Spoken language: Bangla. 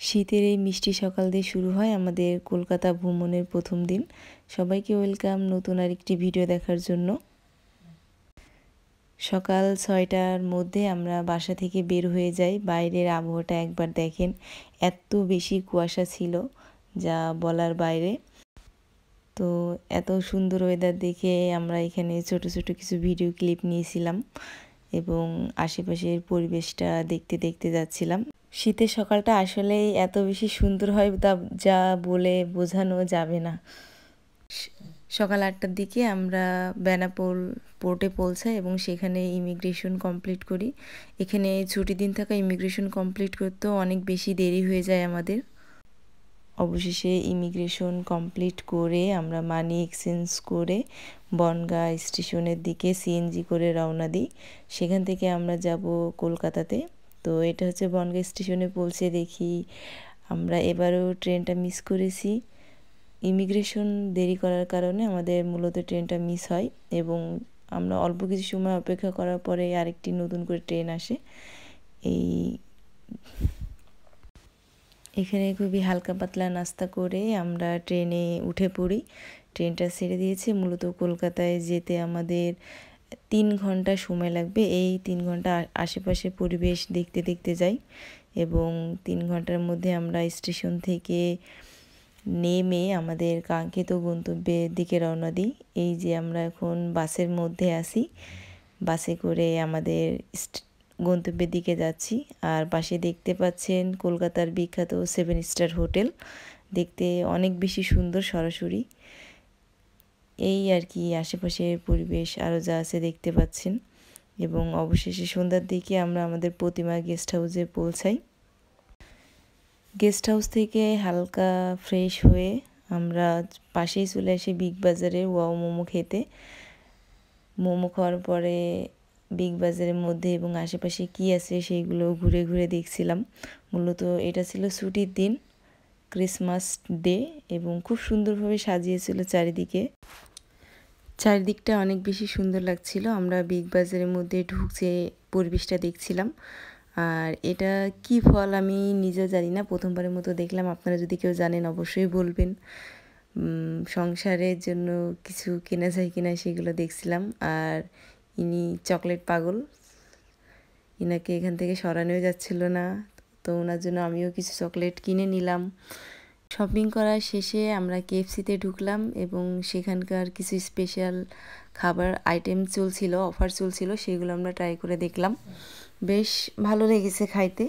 শীতের এই মিষ্টি সকাল দিয়ে শুরু হয় আমাদের কলকাতা ভ্রমণের প্রথম দিন। সবাইকে ওয়েলকাম নতুন আরেকটি ভিডিও দেখার জন্য। সকাল ৬টার মধ্যে আমরা বাসা থেকে বের হয়ে যাই। বাইরের আবহাওয়াটা একবার দেখেন, এত বেশি কুয়াশা ছিল যা বলার বাইরে। তো এত সুন্দর ওয়েদার দেখে আমরা এখানে ছোট ছোট কিছু ভিডিও ক্লিপ নিয়েছিলাম এবং আশেপাশের পরিবেশটা দেখতে দেখতে যাচ্ছিলাম। শীতের সকালটা আসলেই এত বেশি সুন্দর হয় তা যা বলে বোঝানো যাবে না। সকাল ৮টার দিকে আমরা বেনাপোল পোর্টে পৌঁছাই এবং সেখানে ইমিগ্রেশন কমপ্লিট করি। এখানে ছুটির দিন থাকা ইমিগ্রেশন কমপ্লিট করতেও অনেক বেশি দেরি হয়ে যায় আমাদের। অবশেষে ইমিগ্রেশন কমপ্লিট করে আমরা মানি এক্সচেঞ্জ করে বনগাঁ স্টেশনের দিকে সিএনজি করে রওনা দিই। সেখান থেকে আমরা যাব কলকাতাতে। তো এটা হচ্ছে বনগাঁ স্টেশনে পৌঁছে দেখি আমরা এবারও ট্রেনটা মিস করেছি। ইমিগ্রেশন দেরি করার কারণে আমাদের মূলত ট্রেনটা মিস হয় এবং আমরা অল্প কিছু সময় অপেক্ষা করার পরে আরেকটি নতুন করে ট্রেন আসে। এখানে খুবই হালকা পাতলা নাস্তা করে আমরা ট্রেনে উঠে পড়ি। ট্রেনটা ছেড়ে দিয়েছে। মূলত কলকাতায় যেতে আমাদের ৩ ঘন্টা সময় লাগবে। এই ৩ ঘন্টা আশেপাশের পরিবেশ দেখতে দেখতে যাই এবং ৩ ঘন্টার মধ্যে আমরা স্টেশন থেকে নেমে আমাদের কাঙ্ক্ষিত গন্তব্যের দিকে রওনা দিই। এই যে আমরা এখন বাসের মধ্যে আছি, বাসে করে আমাদের গন্তব্যের দিকে যাচ্ছি। আর পাশে দেখতে পাচ্ছেন কলকাতার বিখ্যাত 7 স্টার হোটেল, দেখতে অনেক বেশি সুন্দর সরাসরি। এই আর কি আশেপাশের পরিবেশ আরও যা আছে দেখতে পাচ্ছেন। এবং অবশেষে সন্ধ্যার দিকে আমরা আমাদের প্রতিমা গেস্ট হাউসে পৌঁছাই। গেস্ট হাউস থেকে হালকা ফ্রেশ হয়ে আমরা পাশেই চলে আসি বিগ বাজারে ওয়াও মোমো খেতে। মোমো খাওয়ার পরে বিগ বাজারের মধ্যে এবং আশেপাশে কি আছে সেইগুলো ঘুরে ঘুরে দেখছিলাম। মূলত এটা ছিল ছুটির দিন, ক্রিসমাস ডে, এবং খুব সুন্দরভাবে সাজিয়েছিল চারিদিকটা অনেক বেশি সুন্দর লাগছিল। আমরা বিগ বাজারের মধ্যে ঢুকছে পরিবেশটা দেখছিলাম। আর এটা কি ফল আমি নিজে জানি না, প্রথমবারের মতো দেখলাম। আপনারা যদি কেউ জানেন অবশ্যই বলবেন। সংসারের জন্য কিছু কেনা যায় কিনা সেগুলো দেখছিলাম। আর ইনি চকলেট পাগল, ইনাকে এখান থেকে সরানোই যাচ্ছিল না, তো ওনার জন্য আমিও কিছু চকলেট কিনে নিলাম। শপিং করা শেষে আমরা কেএফসিতে ঢুকলাম এবং সেখানকার কিছু স্পেশাল খাবার আইটেম চলছিল, অফার চলছিল, সেগুলো আমরা ট্রাই করে দেখলাম। বেশ ভালো লেগেছে খাইতে।